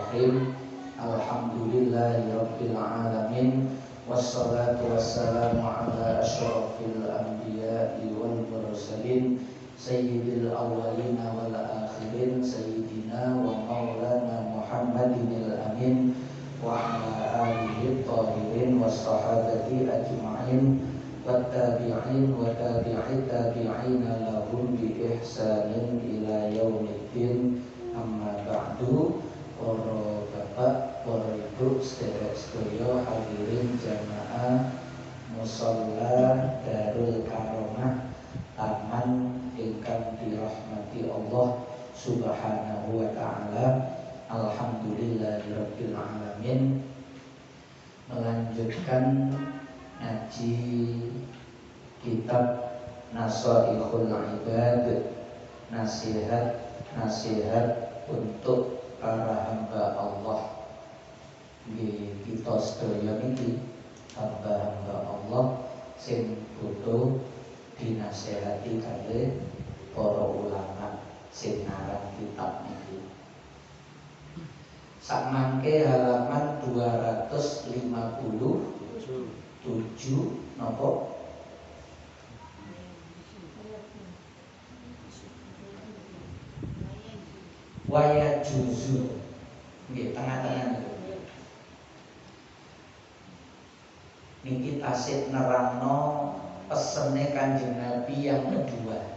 Bismillahirrahmanirrahim. Alhamdulillahirabbil alamin. Wassalatu wassalamu ala asyrafil anbiya'i wal mursalin sayyidil awwalin wal akhirin sayyidina wa maulana Muhammadinil amin wa ala alihi thahirin wassahabati ajma'in wattabi'in wa tabi'it tabi'ina lahum bi ihsanin ila yaumiddin. Amma ba'du. Para bapak, para ibu, sedherek-sedherek hadirin jamaah musalla Darul Karomah Taman ingkang dirahmati Allah Subhanahu wa taala. Alhamdulillahirabbil alamin. Melanjutkan ngaji kitab Nasaihul Ibad, nasihat untuk para hamba Allah. Kita sedaya niki hamba-hamba Allah sing butuh dinasehati kalih para ulama sing ngarang kitab niki. Sakmangke halaman 257 napa? Waya juzu nggih tengah-tengah niku. Niki tasik nerangno pesene Kanjeng Nabi yang kedua.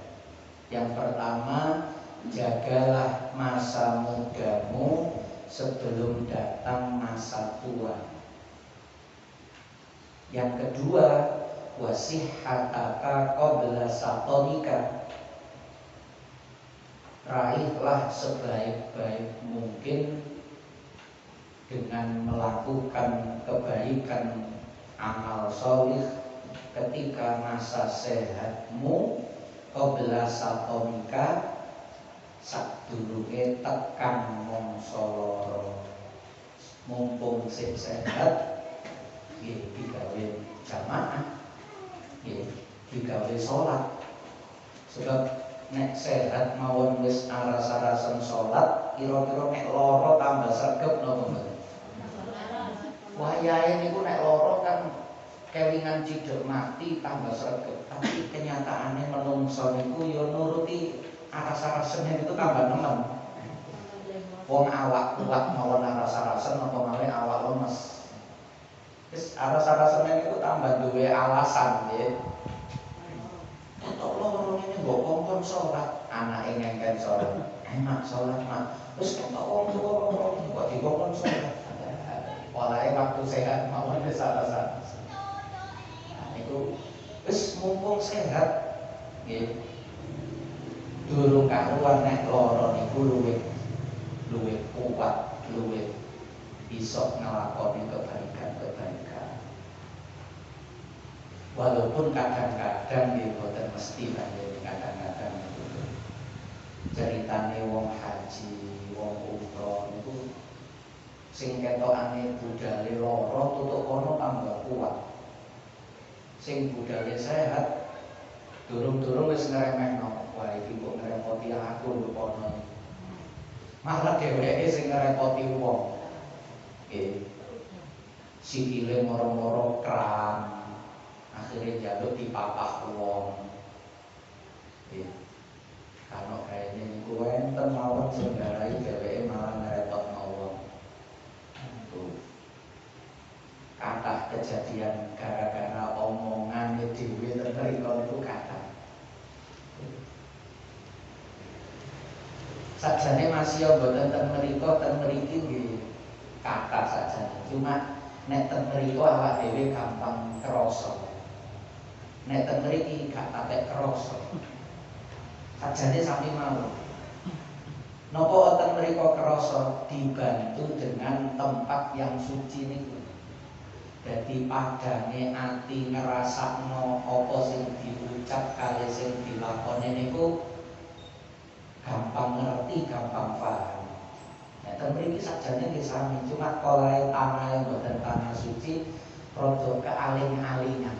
Yang pertama, jagalah masa mudamu sebelum datang masa tua. Yang kedua, wasihhataka qabla saqamika. Raihlah sebaik-baik mungkin dengan melakukan kebaikan amal sholih ketika masa sehatmu, qabla saqamika, sadurunge tekan mangsa lara. Mumpung sing sehat nggih digawe jamaah, nggih digawe salat. Sebab nek sehat mawon wis aras-arasen salat, kira-kira nek lara tambah sregep napa mboten? Wayahe niku nek lara kan kelingan cidhek mati tambah sregep. Tapi kenyataane menungso niku ya nuruti aras-arasen itu tambah nemen. Wong awak kuat mawon aras-arasen apa malah awak lemes. Wis aras-arasen niku tambah duwe alasan nggih. Ketok loro ini mbok kongkon sholat, anake ngengken sholat. Mak sholat mak. Terus ketok wong tuwa kok dikongkon sholat. Olahe waktu sehat mawon wis alasan. Nah niku wis mumpung sehat nggih. Durung karuan nek lara niku luwih kuat, luwih bisa nglakoni kebaikan-kebaikan. Walaupun kadang-kadang dia boten mesti kadang-kadang itu ceritane wong haji, wong umroh niku sing ketokane budale lara tutuk kono tambah kuat. Sing budale sehat durung-durung wis ngremehno, wah iki kok ngrepoti aku lho kono. Malah dheweke sing ngrepoti wong. Nggih. Sikile moro-moro kram. Akhirnya jaluk dipapah wong. Kalau kayaknya niku enten mawon sing ngarai dheweke malah ngrepot mawon. Kathah kejadian gara-gara omongane dhewe teriko niku kathah. Sajane masih mboten ten mriku ten mriki nggih kathah sajane. Cuma nek ten mriku awak dhewe gampang krasa. Nek ten mriki gak patek krasa. Sajane sami mawon. Napa ten mriku krasa dibantu dengan tempat yang suci niku. Dadi padange ati ngrasakno apa sing diucap kali sing dilakoni niku gampang ngerti, gampang paham. Nek ten mriki sajane nggih sami, cuma kolahe tanahe mboten tanah suci, rada kealing-alingan.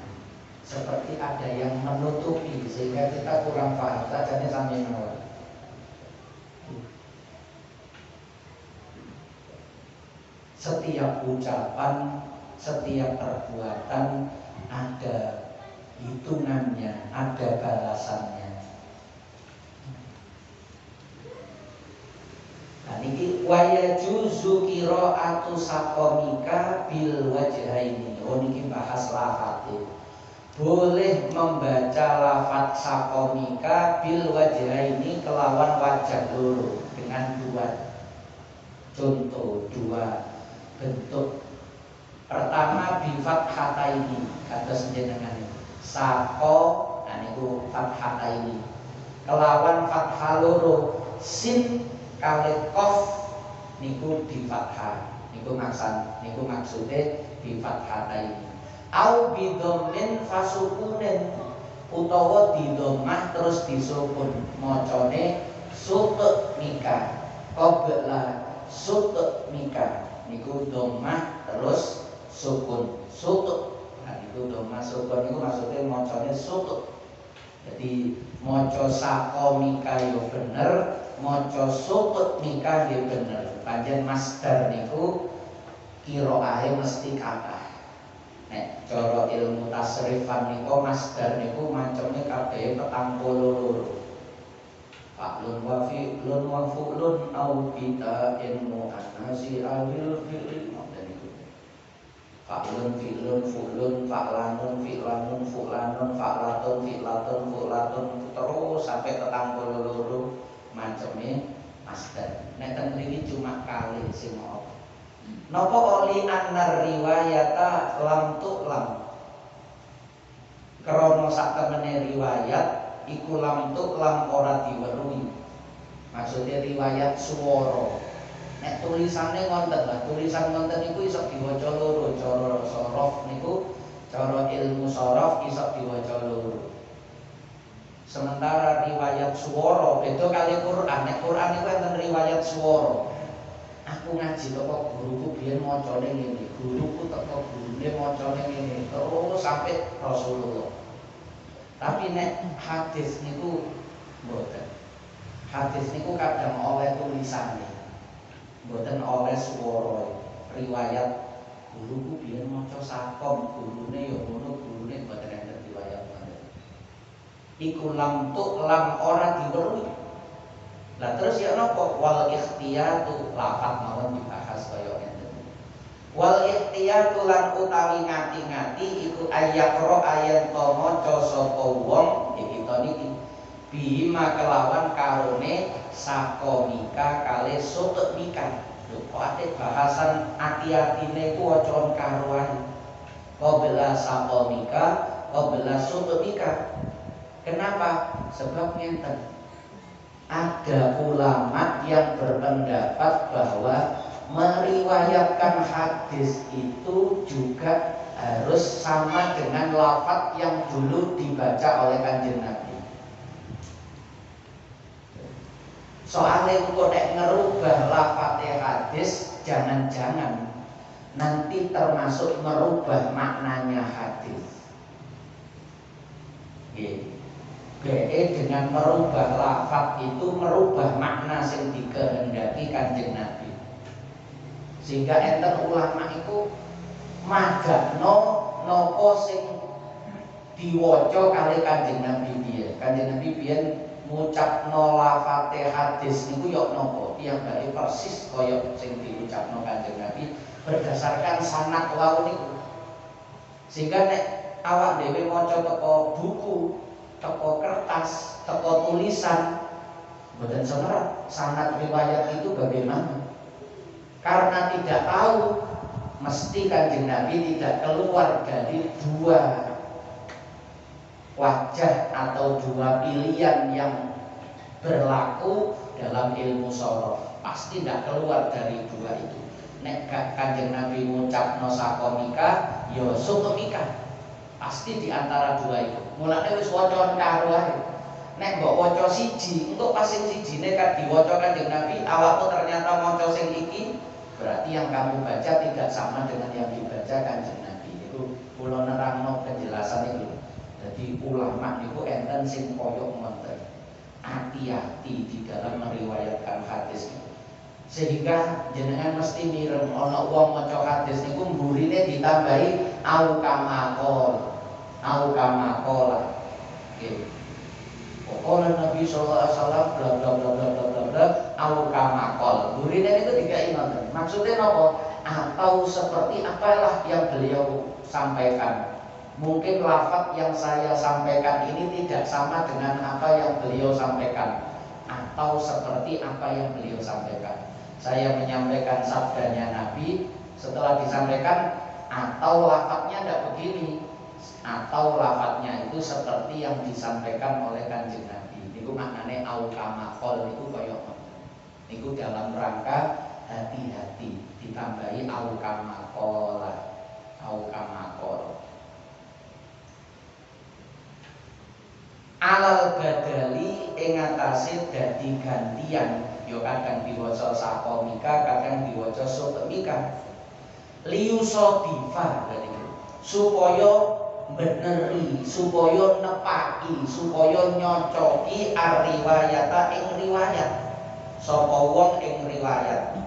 Seperti ada yang menutupi sehingga kita kurang paham. Sajane sami mawon. Setiap ucapan, setiap perbuatan ada hitungannya, ada balasannya. Nah niki waya juzu qiraatu saqomika bil wajhaini. Oh niki bahas lafate. Boleh membaca lafaz saqomika bil wajhaini kelawan wajah loro, dengan dua contoh, dua bentuk. Pertama bi fathataini, kados jenengan saqo, nah niku fathataini kelawan fathah loro, sin kali qaf niku di fathah, niku maksude bi fathataini. Au bi dhammin fasukunin, utawa di dhammah terus disukun, macane sutmika qabla sutmika, niku dhammah terus sukun sut. Nah niku dhammah sukun niku maksudnya macane sut. Jadi maca saqomika yo bener, maca sutmika yo bener. Panjen masdar niku qiraahe mesti kathah. Nek cara ilmu tasrifan niku masdar niku macamnya kabeh 42. Fa'lun wa fi'lun wa fu'lun au bita'in mu'annasi awil fi'li. Fa'lun fi'lun fu'lun fa'lanun fi'lanun fu'lanun fa'latun fi'latun fu'latun terus sampai 42 macamnya masdar. Nek ten mriki cuma kali sing mau. Napa oli annar riwayata lam tu'lam. Krana sak temene riwayat iku lam tu'lam ora diweruhi. Maksudnya riwayat swara. Nek tulisannya ngonten lah, tulisan ngonten niku iso diwaca loro, cara sorof niku, cara ilmu sorof iso diwaca loro. Sementara riwayat swara beda kali Quran. Nek Quran niku enten riwayat swara. Aku ngaji teko guruku biyen macane ngene, guruku teko gurune macane ngene, terus sampai Rasulullah. Tapi nek hadis niku mboten. Hadis niku kadang oleh tulisane, mboten oleh swara. Riwayat guruku biyen maca sakom, gurune ya ngono, gurune mboten enten riwayat ngoten. Iku lam tu'lam ora diweruhi. Lah terus ya napa wal ikhtiyatu, lafaz mawon dibahas kaya ngene. Wal ikhtiyatu lan utawi ngati-ngati iku ayakro ayat to maca sapa wong iki to niki bima kelawan karone sakomika kali sutmika. Lho kok ate bahasan ati-atine ku wacan karuan. Qabla sakomika qabla sutmika. Kenapa? Sebab ngenten. Ada ulama yang berpendapat bahwa meriwayatkan hadis itu juga harus sama dengan lafaz yang dulu dibaca oleh Kanjeng Nabi. Soalnya kok nek ngerubah lafaz hadis, jangan-jangan nanti termasuk merubah maknanya hadis. Dengan merubah lafaz itu merubah makna sing dikehendaki Kanjeng Nabi. Sehingga enten ulama itu magakno napa sing diwaca kali Kanjeng Nabi piye. Kanjeng Nabi biyen ngucapno lafaz hadis niku yo napa? Piyambake persis kaya sing diucapno Kanjeng Nabi berdasarkan sanad wau niku. Sehingga nek awak dhewe maca teko buku, teko kertas, teko tulisan, mboten semerap sanad riwayat itu bagaimana? Karena tidak tahu, mesti Kanjeng Nabi tidak keluar dari dua wajah atau dua pilihan yang berlaku dalam ilmu sorof. Pasti tidak keluar dari dua itu. Nek Kanjeng Nabi ngucapno sakomika, yo sutmika. Pasti di antara dua itu. Mulane wis waca karo ae. Nek mbok waca siji, engko pas sing sijine kan diwaca Kanjeng Nabi, awakmu ternyata maca sing iki, berarti yang kamu baca tidak sama dengan yang dibaca Kanjeng Nabi. Itu kula nerangno penjelasan itu. Jadi ulama niku enten sing koyo ngoten. Hati-hati di dalam meriwayatkan hadis. Sehingga jenengan mesti mireng ana wong maca hadis niku mburine ditambahi au kama qala. Nggih. Qala Nabi sallallahu alaihi wasallam bla bla bla bla bla bla bla au kama qala. Mburine niku dikai ngoten. Maksudnya napa? Atau seperti apalah yang beliau sampaikan. Mungkin lafaz yang saya sampaikan ini tidak sama dengan apa yang beliau sampaikan, atau seperti apa yang beliau sampaikan. Saya menyampaikan sabdanya Nabi, setelah disampaikan atau lafaznya tidak begini, atau lafaznya itu seperti yang disampaikan oleh Kanjeng Nabi. Niku maknane au kama qol niku kaya niku dalam rangka hati-hati, ditambahi au kama qala, au kama qala. Alal badali ing atase dadi gantian, yo kadang diwaca sakomika, kadang diwaca sotemika. Liusodifa supaya beneri, supaya nepaki, supaya nyocoki ar-riwayata ing riwayat. Sapa wong ing riwayat.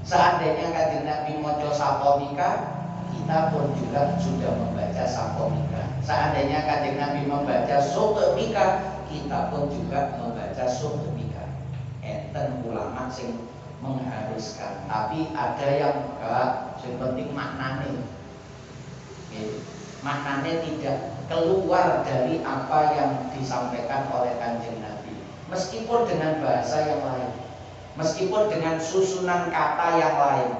Seandainya Kanjeng Nabi maca sakomika, kita pun juga sudah membaca sakomika. Seandainya Kanjeng Nabi membaca sotemika, kita pun juga membaca sotemika. Enten ulama sing mengharuskan, tapi ada yang enggak, yang penting maknane. Maknane tidak keluar dari apa yang disampaikan oleh Kanjeng Nabi, meskipun dengan bahasa yang lain, meskipun dengan susunan kata yang lain.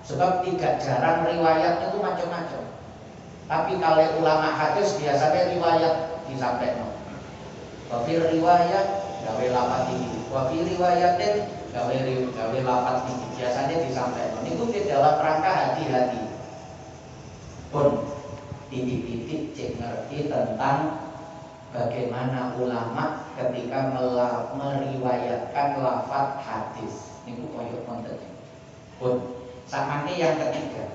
Sebab tidak jarang riwayatnya itu macam-macam. Tapi kalau ulama hadis biasanya riwayat disampaikan. Wa fi riwayat gawe lafaz iki, wa fi riwayatin gawe lafaz iki, biasanya disampaikan. Itu di dalam rangka hati-hati. Pun titik-titik cek ngerti tentang bagaimana ulama ketika meriwayatkan lafaz hadis. Niku koyo wonten. Pun samane yang ketiga,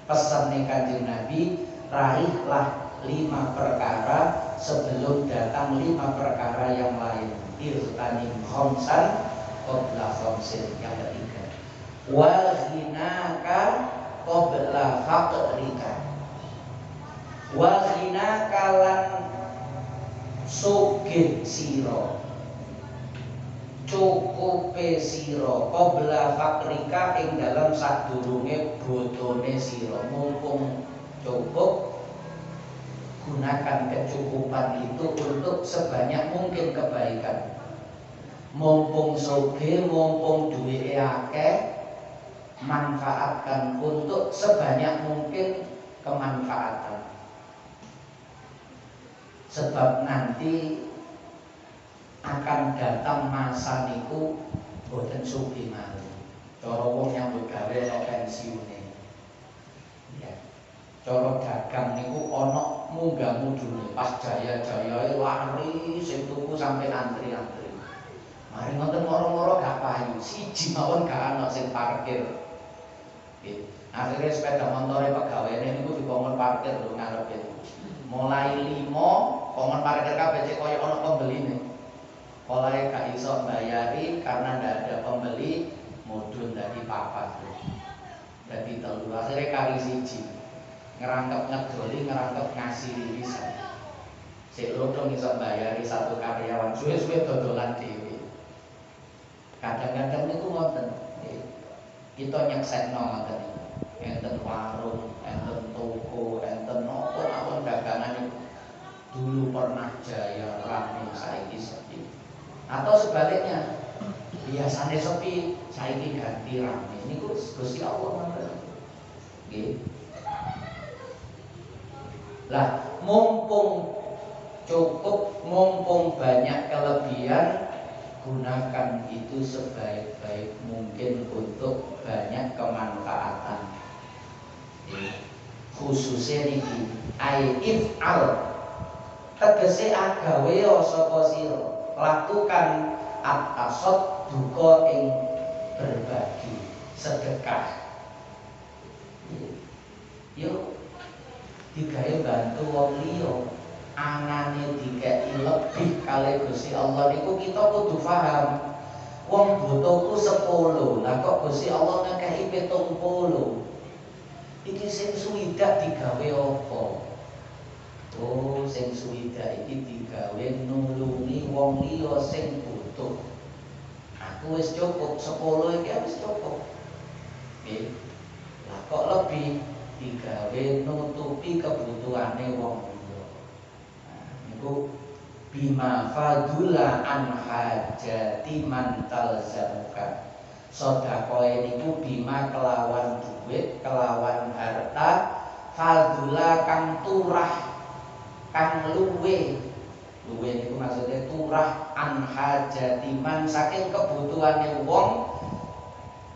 pesan Kanjeng Nabi, raihlah 5 perkara sebelum datang 5 perkara yang lain. Irtanim khamsan qabla khamsin. Yang ketiga, wa ghinaka qabla faqrika. Wa ghinaka lan sugih sira, cukupe sira qabla fakrika ing dalam sadurunge bodone sira. Mumpung cukup, gunakan kecukupan itu untuk sebanyak mungkin kebaikan. Mumpung sugih, mumpung duwike akeh, manfaatkan untuk sebanyak mungkin kemanfaatan. Sebab nanti akan datang masa niku boten sugih malih. Cara wong yang begawe ana pensiune. Ya. Cara dagang niku ana munggah mudune, pas jaya-jayae lari sing tuku sampai antri-antri. Mari ngoten moro-moro gak payu, siji mawon gak ana sing parkir. Nggih. Akhire sepeda motore pegawene niku dikongkon parkir lho ngarepe. Mulai 5 kongkon parkir kabeh cek koyo ana pembeline. Oleh gak iso bayari karena ndak ada pembeli, mudun dari papat, dari telu. Akhirnya kali siji ngerangkep ngedoli, ngerangkep ngasih rilisan. Si lodong iso bayari 1 karyawan, suwe-suwe dodolan dewi. Kadang-kadang itu ngoten, kita nyeksekno ngoten. Enten warung, enten toko, enten nopo awon dagangan itu dulu pernah jaya rame, saiki sepi. Atau sebaliknya, biasanya sepi, saiki ganti rame. Ini Gusti Allah ngoten. Nggih. Lah, mumpung cukup, mumpung banyak kelebihan, gunakan itu sebaik-baik mungkin untuk banyak kemanfaatan. Khususnya niki if'al tegese agawe sapa sira, lakukan at-tasad duka ing berbagi, sedekah. Yuk digawe bantu wong liya, anane dikeki lebih kali Gusti Allah niku kita kudu paham. Wong butuhku 10, lah kok Gusti Allah ngekei 70. Iki sing suwidak digawe apa? Oh, sing suwidak iki digawe nulungi wong liya sing butuh. Aku wis cukup 10 iki wis cukup. Nggih. Lah kok lebih digawe nutupi kebutuhane wong liya. Nah, niku bima fadula an hajati man talzamuka. Sedekah niku bima kelawan duit, kelawan harta, fadula kang turah, kang luwe. Luwe niku maksudnya turah an hajati man saking kebutuhane wong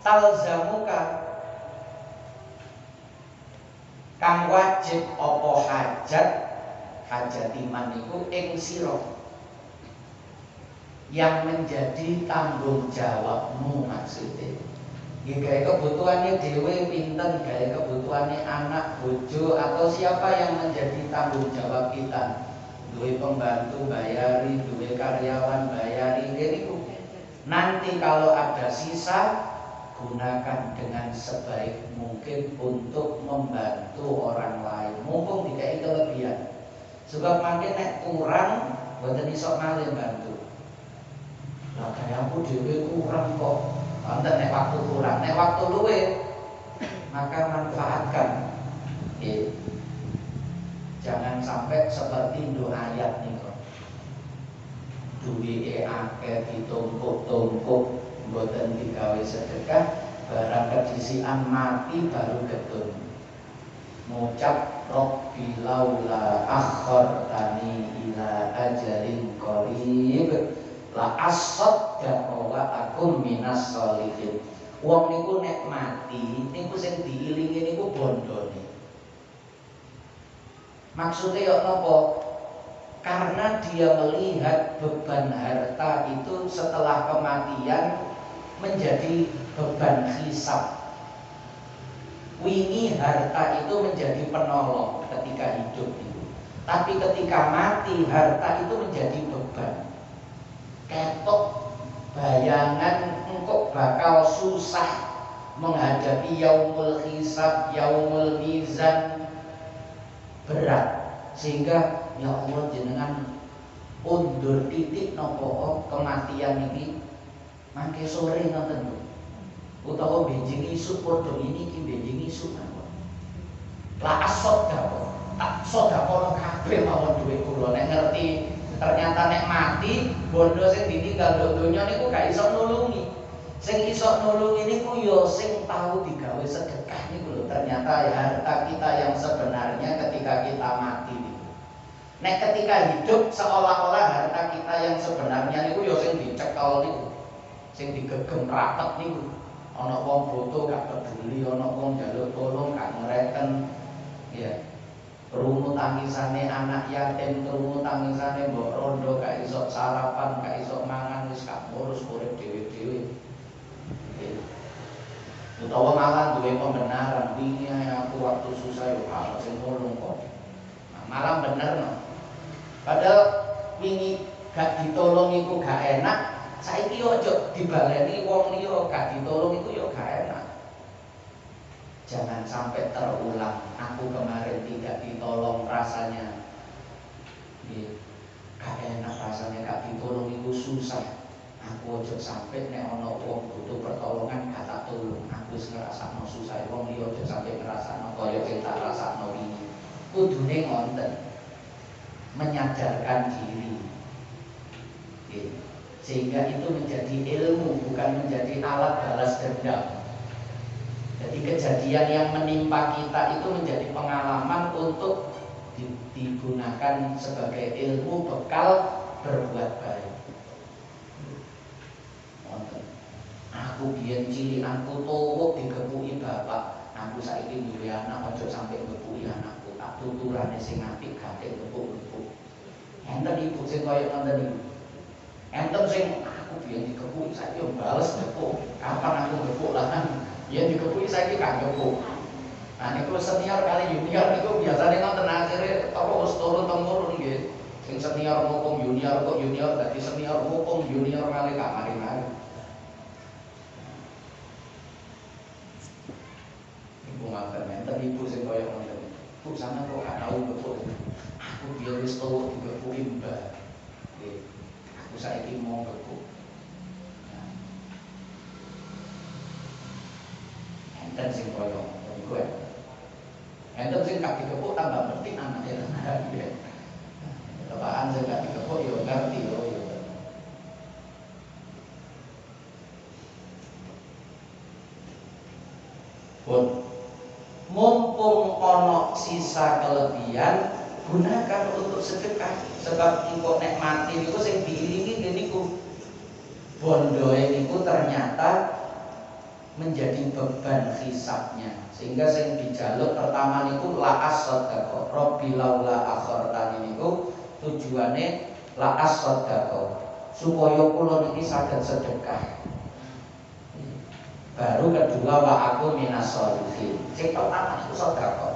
talzamuka kang wajib apa hajat. Hajatiman itu ing sira yang menjadi tanggung jawabmu maksudnya. Nggih gawe kebutuhannya dhewe pinten, gawe kebutuhannya anak, bojo atau siapa yang menjadi tanggung jawab kita. Duwe pembantu bayari, duwe karyawan bayari, niku. Nanti kalau ada sisa gunakan dengan sebaik mungkin untuk membantu orang lain. Mumpung dikai kelebihan. Sebab makin nek kurang mboten iso malih bantu. Lah kaya aku dhewe kurang kok. Wonten nek waktu kurang, nek waktu luwe maka manfaatkan. Nggih. Jangan sampai seperti doa ayat niku. Duwike akeh ditumpuk-tumpuk mboten digawe sedekah, barang kedisian mati baru gedun. Ngucap Rabbi laula akhartani ila ajalin qarib la asaddaqu wa akum minas sholihin. Wong niku nek mati niku sing diilingi niku bondone. Maksudnya ya napa? Karena dia melihat beban harta itu setelah kematian menjadi beban hisab. Wingi harta itu menjadi penolong ketika hidup itu. Tapi ketika mati harta itu menjadi beban. Ketok bayangan engkau bakal susah menghadapi yaumul hisab, yaumul mizan, berat. Sehingga ya Allah jenengan undur titik nopo kematian ini mangke sore ngoten. Utawa benjing isuk padha iki benjing isuk mawon. La asot dapo. Tak sedekah kabeh mawon dhuwit kula nek ngerti ternyata nek mati bondo sing ditinggal donya niku gak iso nulungi. Sing iso nulungi niku ya sing tahu digawe sedekah niku lho. Ternyata ya harta kita yang sebenarnya ketika kita mati niku. Nek ketika hidup seolah-olah harta kita yang sebenarnya niku ya sing dicekel niku. Sing digegem rapet niku. Ana wong butuh gak peduli, ana wong njaluk tolong gak ngreken. Ya. Rungu tangisane anak yatim, rungu tangisane mbok rondo gak iso sarapan, gak iso mangan, wis gak ngurus urip dhewe-dhewe. Utawa malah duwe pembenaran, wingi aku waktu susah yo ana sing nulung kok. Nah, malah bener no. Padahal wingi gak ditolong iku gak enak. Saiki yo aja dibaleni wong liya gak ditolong itu yo gak enak. Jangan sampai terulang. Aku kemarin tidak ditolong rasanya. Gak enak rasanya gak ditolong itu susah. Aku aja sampai nek ana wong butuh pertolongan gak tak tolong. Aku wis ngrasakno susah wong liya aja sampai ngrasakno kaya sing tak rasakno wingi. Kudune ngonten. Menyadarkan diri. Sehingga itu menjadi ilmu, bukan menjadi alat balas dendam. Jadi kejadian yang menimpa kita itu menjadi pengalaman untuk digunakan sebagai ilmu bekal berbuat baik. Aku biyen cilik aku tuwuk digepuki bapak, aku saiki duwe anak ojo sampai ngepuki anakku. Tak tuturane sing apik gak gepuk-gepuk. Enten ibu sing koyo ngoten niku. Enten sing aku biyen digepuki saiki yo bales gepuk. Kapan aku gepuk lah kan? Ya dikepuki saiki gak gepuk. Nah niku senior kali junior niku biasane ngoten akhire apa wis turun temurun nggih. Sing senior ngomong junior kok junior dadi senior ngomong junior kali gak mari-mari. sana kok gak tau kok. Aku biar wis tau dibepuki Mbah. Nggih. Aku saiki mau kepuk. Enten sing koyo niku ya. Enten sing gak dikepuk tambah ngerti anake nggih. Tepaan sing gak dikepuk yo ngerti yo. Pun mumpung ono sisa kelebihan gunakan untuk sedekah sebab engko nek mati niku sing diiringi niku bondoe niku ternyata menjadi beban hisabnya sehingga sing dijaluk pertama niku la'as sedekah rabbi laula akhartani niku tujuane la'as sedekah supaya kula niki saged sedekah. Baru kedua wa aku minas sholihin. Sing pertama itu sedekah.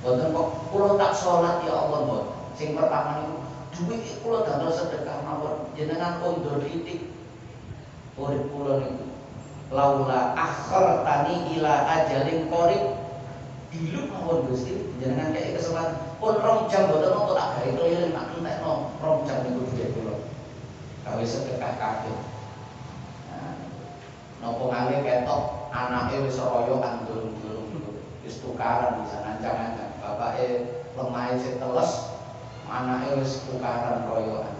Mboten kok kula tak salat ya Allah mboten. Sing pertama niku duit kula damel sedekah mawon jenengan kondur titik. Urip kula niku laula akhartani ila ajalin qarib. Diluk mawon Gusti jenengan kaya kesempatan pun 2 jam mboten kok tak gawe keliling tak entekno 2 jam niku duit kula. Gawe sedekah kabeh. Nopo ngale ketok anake wis royokan durung-durung wis tukaran bisa ngancang-ancang bapake lemahe sing teles anake wis tukaran royokan.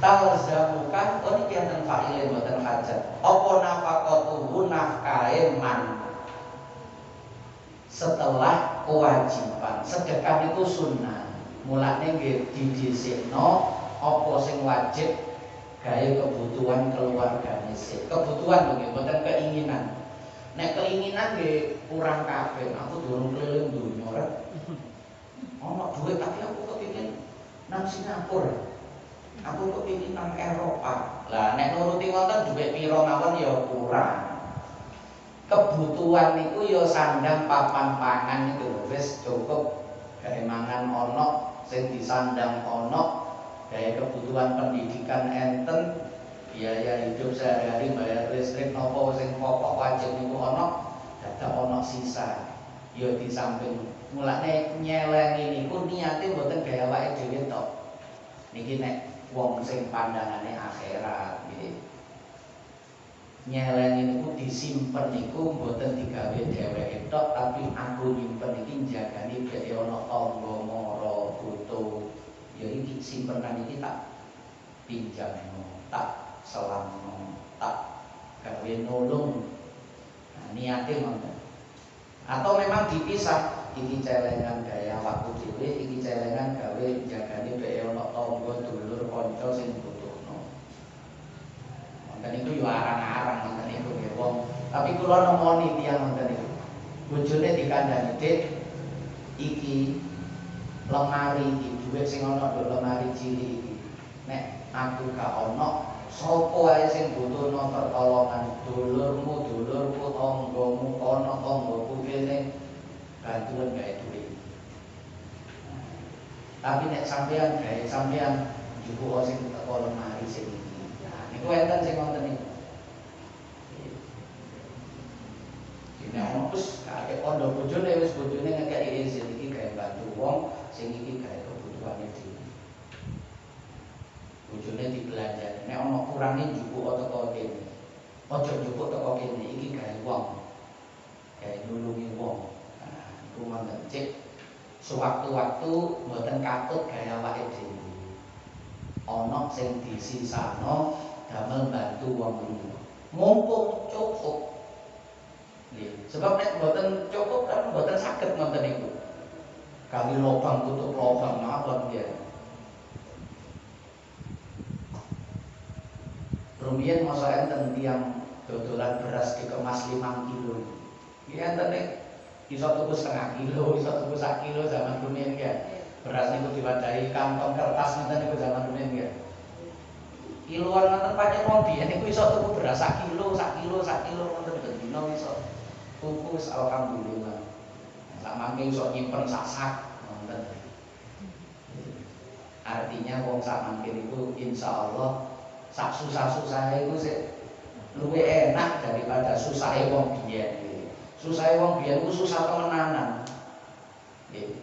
Talzamukan oh niki enten fa'ile mboten hajat apa nafaqatuhu nafkahe man setelah kewajiban sedekah itu sunnah. Mulane nggih didhisikno apa sing wajib gawe kebutuhan keluargane sik. Kebutuhan nggih mboten keinginan. Nek keinginan nggih kurang kabeh. Aku durung keliling donya rek. Ono duit tapi aku kepengin nang Singapura. Aku kepengin nang Eropa. Lah nek nuruti wonten duit pira mawon ya kurang. Kebutuhan niku ya sandang papan pangan niku wis cukup gawe mangan ono sing disandang ono, gaya kebutuhan pendidikan enten, biaya hidup sehari-hari bayar listrik nopo sing pokok wajib niku ono, dadak ono sisa. Ya di samping mulane nyelengi niku niate mboten gaya awake dhewe tok. Niki nek wong sing pandangane akhirat nggih. Nyelengi niku disimpen niku mboten digawe dheweke tok tapi aku nyimpen iki njagani nek ana tangga mara butuh ya iki simpenan iki tak pinjamno tak selangno tak gawe nolong. Nah, niate ngoten. Atau memang dipisah iki celengan gaya waktu dhewe iki celengan gawe njagani nek ana tangga dulur kanca sing butuhno. Wonten iku yo arang-arang wonten iku nggih wong. Tapi kula nemoni tiyang wonten iku. Bojone dikandani, "Dik, iki lemari iki dhuwit sing ana nduk lemari cilik iki. Nek aku gak ana, sapa wae sing butuhno pertolongan, dulurmu, dulurku, tanggamu, ana tanggaku kene bantuan gawe dhuwit." Tapi nek sampean gawe sampean njupuk sing teko lemari sing iki. Niku enten sing wonten niku. Nek ono wis kakek kondo bojone wis bojone ngekeki izin iki gawe bantu wong sing iki gawe kebutuhane dhewe. Bojone dibelanjani. Nek ono kurange njupuk teko kene. Aja njupuk teko kene iki gawe wong. Gawe nulungi wong. Nah, iku mangken cek sewaktu-waktu mboten katut gawe awake dhewe. Ono sing disisano damel bantu wong liya. Mumpung cukup. Nggih, sebab nek mboten cukup kan mboten saged ngoten niku. Kami lobang tutup lobang mawon nggih. Rumiyin masa enten tiyang dodolan beras dikemas 5 kilo. Nggih enten nek iso tuku setengah kilo, iso tuku 1 kilo zaman rumiyin nggih. Beras niku diwadahi kantong kertas ngoten niku zaman rumiyin nggih. Kiloan ngoten pancen wong biyen niku iso tuku beras 1 kilo, 1 kilo, 1 kilo ngoten dina iso. Tuku alhamdulillah. Sak mangke iso nyimpen sak ngoten. Artinya wong sak mangke niku insyaallah sak susah-susahe iku sik luwih enak daripada susahe wong biyen. Susahe wong biyen ku susah temenanan. Nggih.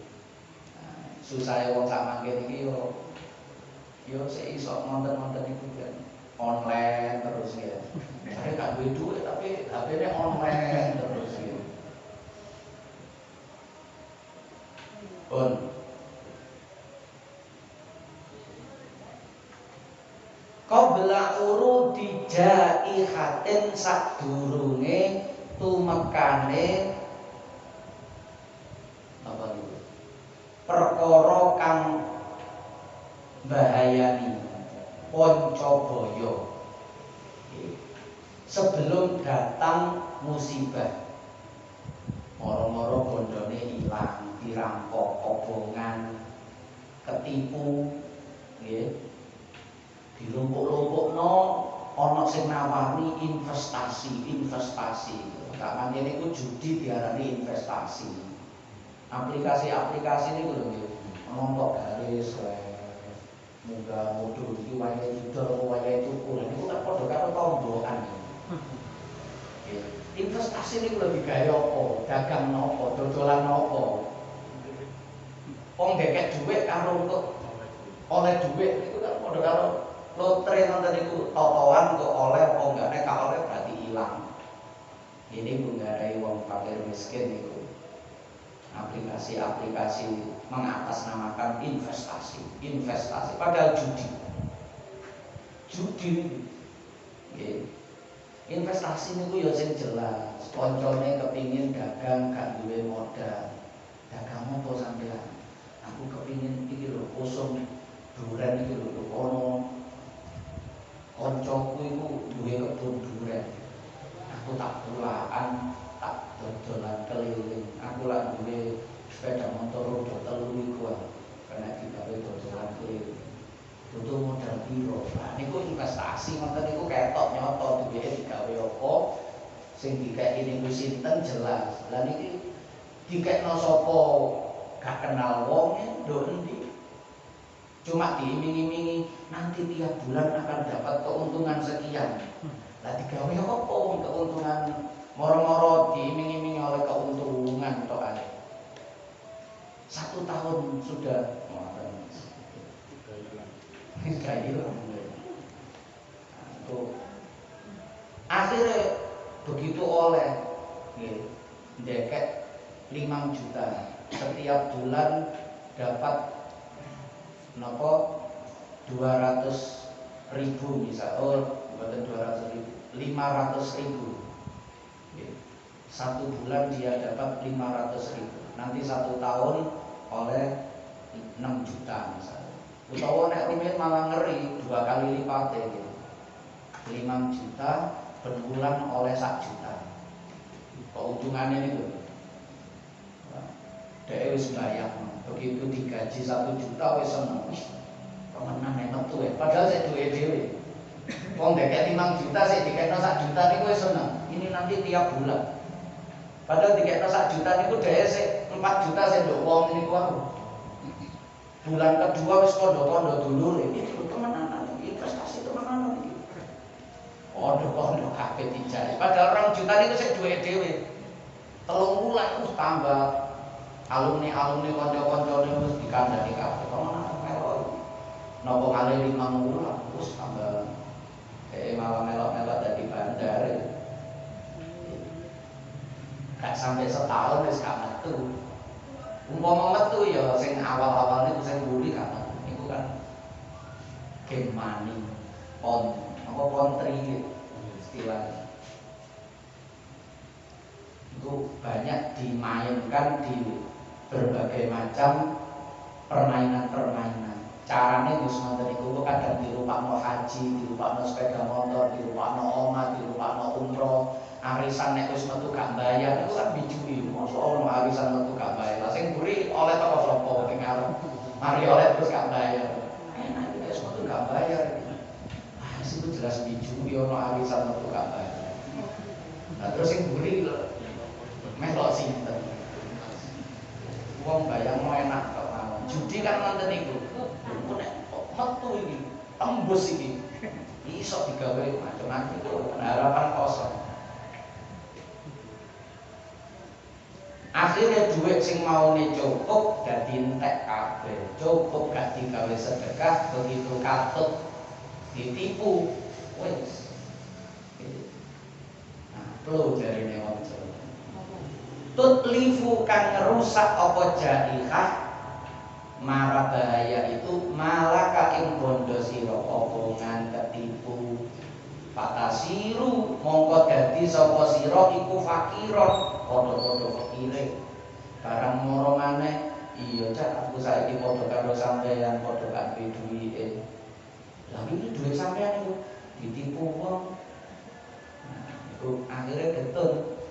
Susahe wong sak mangke iki yo sik iso ngonten-ngonten iku kan online terus ya. Saya gak duwe duit tapi HP-ne online terus ya. Pun qabla urudi jaihatin sadurunge tumekane apa niku perkara kang bahayani Pancabaya. Sebelum datang musibah, moro-moro bondone hilang, dirampok, kobongan, ketipu, nggih. Dilumpuk-lumpukno ana sing nawari investasi. Tak mangkene iku judi diarani investasi. Aplikasi-aplikasi niku lho nggih. Ono garis munggah modul iki wayahe judul wayahe tuku. Niku kan padha karo tombokan. Investasi niku lebih gaya apa? Dagang napa? Dodolan napa? Wong ngekek dhuwit karo untuk oleh dhuwit niku kan padha karo lotre nonton niku totoan kok oleh apa enggak nek oleh berarti ilang. Ini nggarai wong fakir miskin niku. Aplikasi-aplikasi mengatasnamakan investasi padahal judi nggih. Investasi niku ya sing jelas, koncone kepingin dagang gak duwe modal. Dagang apa sampean? Aku kepingin iki lho usum duren iki lho ono kancaku iku duwe kebun duren. Aku tak pulaan, tak dodolan keliling. Aku lak duwe sepeda motor roda 3 iku kena digawe dodolan keliling. Butuh modal piro? Nah niku investasi ngoten niku ketok nyoto duweke digawe apa sing dikeki niku sinten jelas. Lah niki dikekno sapa gak kenal wonge nduk endi. Cuma diiming-imingi nanti tiap bulan akan dapat keuntungan sekian. Lah digawe apa wong keuntungan moro-moro diiming-imingi oleh keuntungan tok ae. 1 tahun sudah akhirnya begitu oleh ndeket 5 juta setiap bulan dapat napa 200.000 misal bukan 200.000 500.000 1 bulan dia dapat 500.000 nanti 1 tahun oleh 6 juta misalnya. Utawa nek rumit malah ngeri 2 kali lipat gitu. 5 juta per bulan oleh 1 juta. Keuntungannya itu. Dhek wis bayar. Begitu digaji 1 juta wis seneng. Temenan nek metu padahal sik duwe dhewe. Wong dhek 5 juta sik dikekno 1 juta niku wis seneng. Ini nanti tiap bulan. Padahal dikekno 1 juta niku dhek sik 4 juta sik nduk wong niku wae. Bulan kedua wis kondo-kondo dulur iki temenan investasi temenan iki. Kondo-kondo kabeh dijari. Padahal 2 juta niku sik duwe dhewe. 3 bulan wis tambah alumni kanca-kancane wis dikandani kabeh. Temenan melok. Napa kali 5 bulan wis tambah malah melok-melok dadi bandar. Gak sampai setahun wis gak metu. Umpama metu ya sing awal-awal niku sing mburi kan niku kan game money, kontri istilahnya. Itu banyak dimainkan di berbagai macam permainan-permainan. Carane wis ngoten niku kadang dirupakno haji, dirupakno sepeda motor, dirupakno omah, dirupakno umroh. Arisan nek wis metu gak bayar itu kan bijui. Mosok ono arisan metu gak bayar. Lah sing mburi oleh teko sapa ning arep. Mari oleh terus gak bayar. Enak iki wis metu gak bayar. Ah sing jelas bijui ono arisan metu gak bayar. Nah terus sing mburi melok sinten. Wong bayangno enak kok mawon. Judi kan ngoten niku. Nek metu iki tembus iki. Iso digawe macam-macam itu. Harapan duit sing maune cukup dadi entek kabeh, cukup gak digawe sedekah, begitu katut ditipu wis. Nah, perlu jarine wong Jawa. Tutlifu kang ngerusak apa jaihah mara bahaya itu malaka ing bondo sira apa ngantek tipu. Patasiru mongko dadi sapa sira iku fakiron, padha-padha fakire. Barang moro maneh, iya Cak aku saiki padha karo sampeyan, padha kabeh duwike. Lah iki duwe sampeyan iku ditipu wong. Nah, iku akhire getun.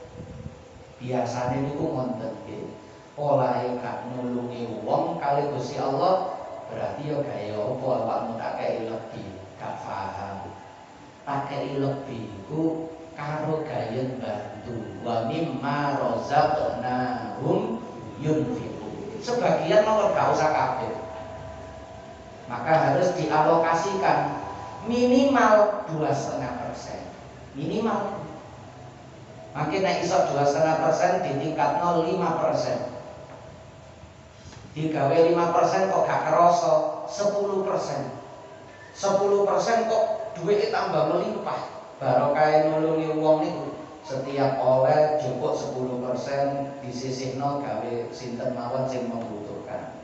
Biasane niku ngoten nggih. Olahe gak nulungi wong kali Gusti Allah, berarti ya gaya apa awakmu tak kei lebih, gak paham. Pakai lebih ku karo gayen bantu wa mimma razaqnahum yunfiqun. Sebagian nomor gak usah kabeh, maka harus dialokasikan minimal 2,5%. Minimal. Makin nek iso 2,5% ditingkatno 5%. Digawe 5% kok gak kerasa 10%. 10% kok duitnya tambah melimpah. Barokah nulungi wong niku setiap oleh cukup 10% disisihno gawe sinten mawon sing membutuhkan.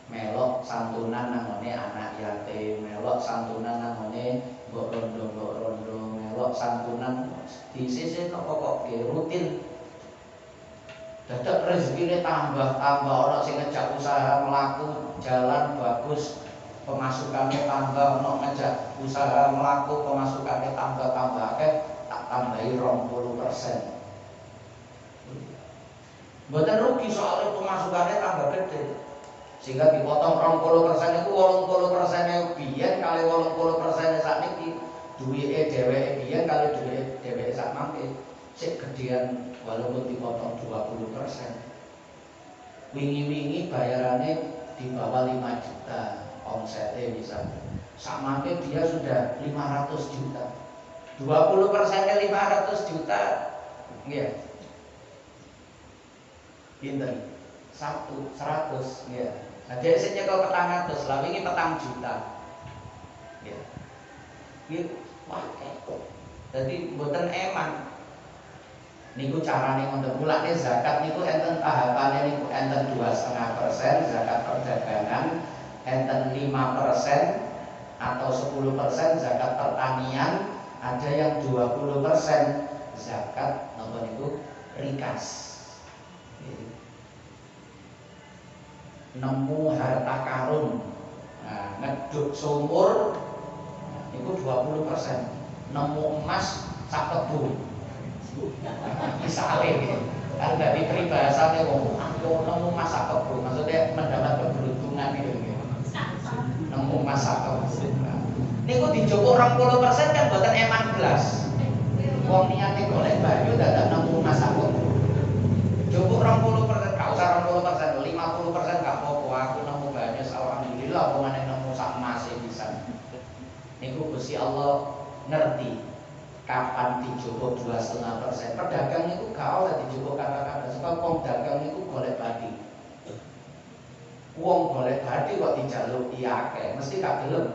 Melok santunan nangone anak yatim, melok santunan nangone mbok rondo, melok santunan disisihno kok rutin. Dadak rezekine tambah ana sing ngejak usaha mlaku jalan bagus, pemasukannya tambah, ono ngejak usaha melaku pemasukannya tambah akeh, tak tambahi 20%. Mboten rugi soalnya pemasukannya tambah gede, sehingga dipotong 20% itu 80% biyen kali 80% sakniki duwike dheweke biyen kali duwike dheweke sak mangke sik gedean walaupun dipotong 20%. Wingi-wingi bayarannya di bawah 5 juta. Omsetnya misalnya sama dia sudah 500 juta, 20%-nya 500 juta ya pinter 100 ya. Nah dia sih nyekel 400 lah, ini 4 juta ya. Gitu. Wah jadi mboten eman niku carane ngoten. Mulane zakat niku enten tahapane niku enten 2,5% zakat perdagangan, enten 5% atau 10% zakat pertanian, ada yang 20% zakat napa niku rikas. Nemu harta karun, nah, ngeduk sumur, niku 20%. Nemu emas sak kebun, misalnya gitu. Kan dari peribahasanya wong aku nemu emas sak kebun, maksudnya mendapat keberuntungan gitu. Nemu emas sak kebun. Niku dijupuk 20% kan boten eman blas. Wong niate golek banyu dadak nemu emas sak kebun. Jupuk 20%, gak usah 20%, 50% gak apa-apa. Aku nemu banyu alhamdulillah, pokoknya nemu sak emas bisa. Niku Gusti Allah ngerti kapan dijupuk 2,5%. Pedagang niku gak oleh dijupuk kata-kata, sebab wong dagang niku golek bati. Wong golek bati kok dijaluk akeh, mesti gak gelem.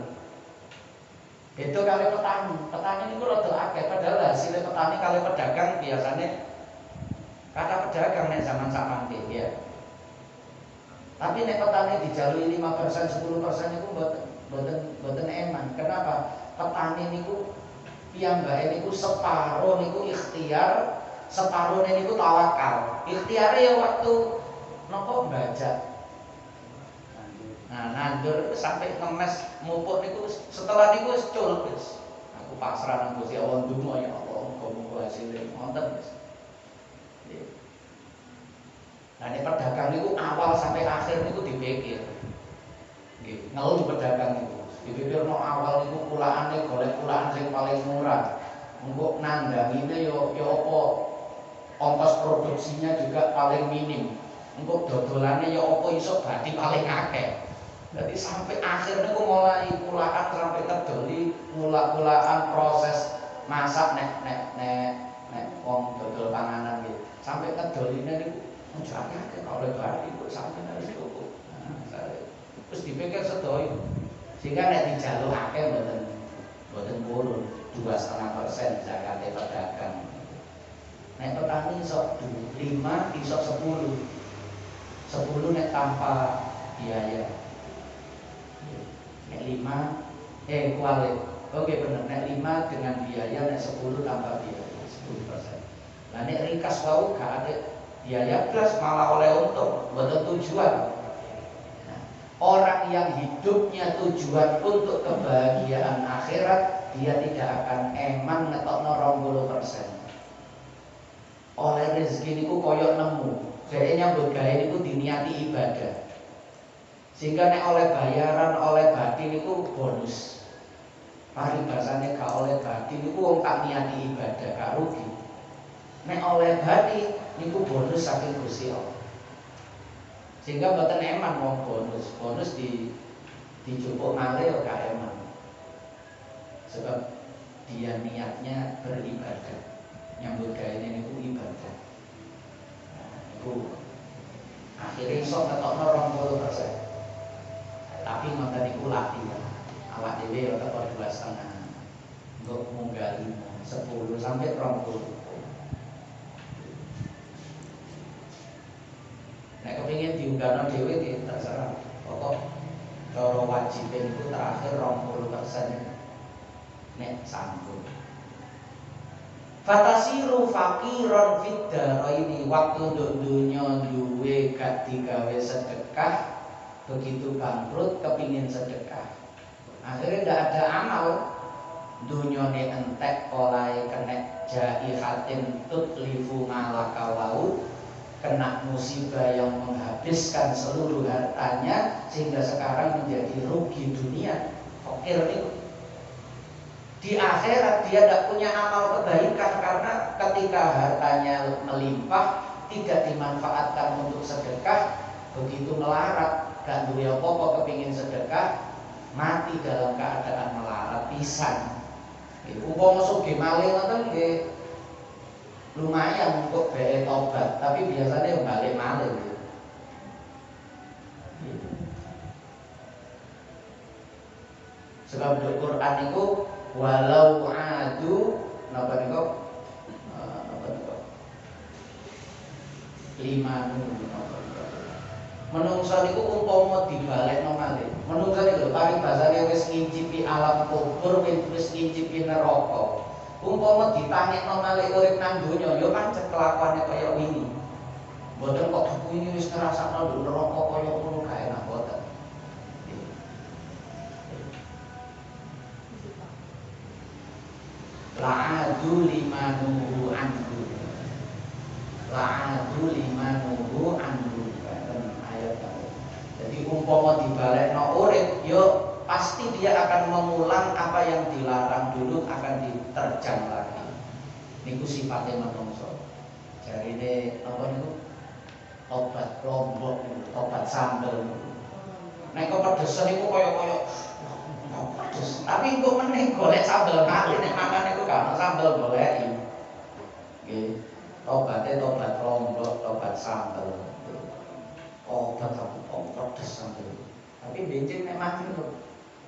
Itu kali petani. Petani niku rada akeh, padahal hasil petani kali pedagang biasanya kata pedagang nek zaman sakmangke ya. Tapi nek petani dijalui 5%, 10% niku mboten eman. Kenapa? Petani niku piyambake niku separo niku ikhtiar, separone niku tawakal. Ikhtiare ya waktu napa bajak. Nah, nandur sampai ngemes mupuk niku setelah niku wis cul wis. Aku pasrah nang Gusti Allah ndonga ya Allah, muga-muga hasilé wonten wis. Nah, nek pedagang niku awal sampai akhir niku dipikir. Nggih, ngeluh pedagang niku. Dipikir no awal niku kulaane golek kulaan sing paling murah. Engko nandangine yo apa ongkos produksinya juga paling minim. Engko dodolane yo apa iso badi paling akeh. Jadi sampai akhir niku mulai kulaan sampai kedoli kulaan proses masak nek wong dodol panganan gitu. Sampai kedoline niku Menjadi kalau lebar itu sampai harus cukup. Terus dipikir sedoyo. Sehingga nek dijalukake mboten purun 2,5% zakat pedagang. Nek petani iso 5 iso 10. 10 nek tanpa biaya. Nek 5 kualik. Oke bener, nek 5 dengan biaya, nek 10 tanpa biaya 10%. Nah nek ringkas wau gak ada biaya plus malah oleh untung, mboten tujuan. Orang yang hidupnya tujuan untuk kebahagiaan akhirat, dia tidak akan eman ngetokno 20%. Oleh rezeki niku koyok nemu. Dhek nyambut gawe niku diniati ibadah. Sehingga nek oleh bayaran, oleh batin niku bonus. Paribasane gak oleh batin niku wong tak niati ibadah gak rugi. Nek oleh batin niku bonus saking Gusti Allah. Sehingga mboten eman wong bonus dijupuk malih yo gak eman. Sebab dia niatnya beribadah. Nyambut gawe niku ibadah. Nah, niku akhirnya iso ngetokno 20%. Tapi ngoten niku latihan. Awak dhewe yo teko 2,5 untuk munggali 10 sampai 20. Nek kepingin diunggahno dhewe nggih terserah. Pokok cara wajib itu terakhir 20%. Nek sanggup. Fatasiru faqiron fid daraini, waktu nduk dunya duwe gak digawe sedekah, begitu bangkrut kepingin sedekah. Akhirnya ndak ada amal. Dunyane entek olahe kena jaihatin tutlifu malaka laut, kena musibah yang menghabiskan seluruh hartanya sehingga sekarang menjadi rugi dunia. Fakir itu. Di akhirat dia tidak punya amal kebaikan karena ketika hartanya melimpah tidak dimanfaatkan untuk sedekah, begitu melarat, gak duwe apa-apa kepingin sedekah, mati dalam keadaan melarat pisan. Umpama sugih malih ngoten nggih lumayan untuk bae tobat, tapi biasanya balik malih. Sebab di Quran itu walau adu napa niku lima menungso niku umpama dibalekno malih. Menungso niku paribasane wis ngincipi alam kubur, wis ngincipi neraka. Umpama ditanyekno malih urip nang donya, ya pancet kelakuane kaya wingi. Mboten kok wingi wis ngrasakno neraka kaya ngono gak enak boten. La'adu limanuhu anhu. La'adu limanuhu anhu. Ayat. Jadi umpama dibalekno urip, yo pasti dia akan mengulang apa yang dilarang dulu akan diterjang lagi. Niku sifatnya manungsa. Jarine apa niku? Obat lombok, obat sambel. Nek kok pedes niku kaya pedes. Tapi engko meneh golek sambel kali nek mangan niku gak sambel goleki. Nggih. Obate tobat lombok, tobat sambel. Obat pedes sambel. Tapi bensin nek mati niku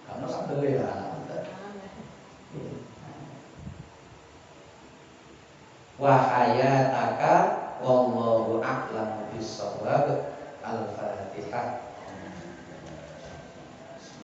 karena sambel ya. Wahayataka wallahu a'lamu bissawab. Al-Fatihah.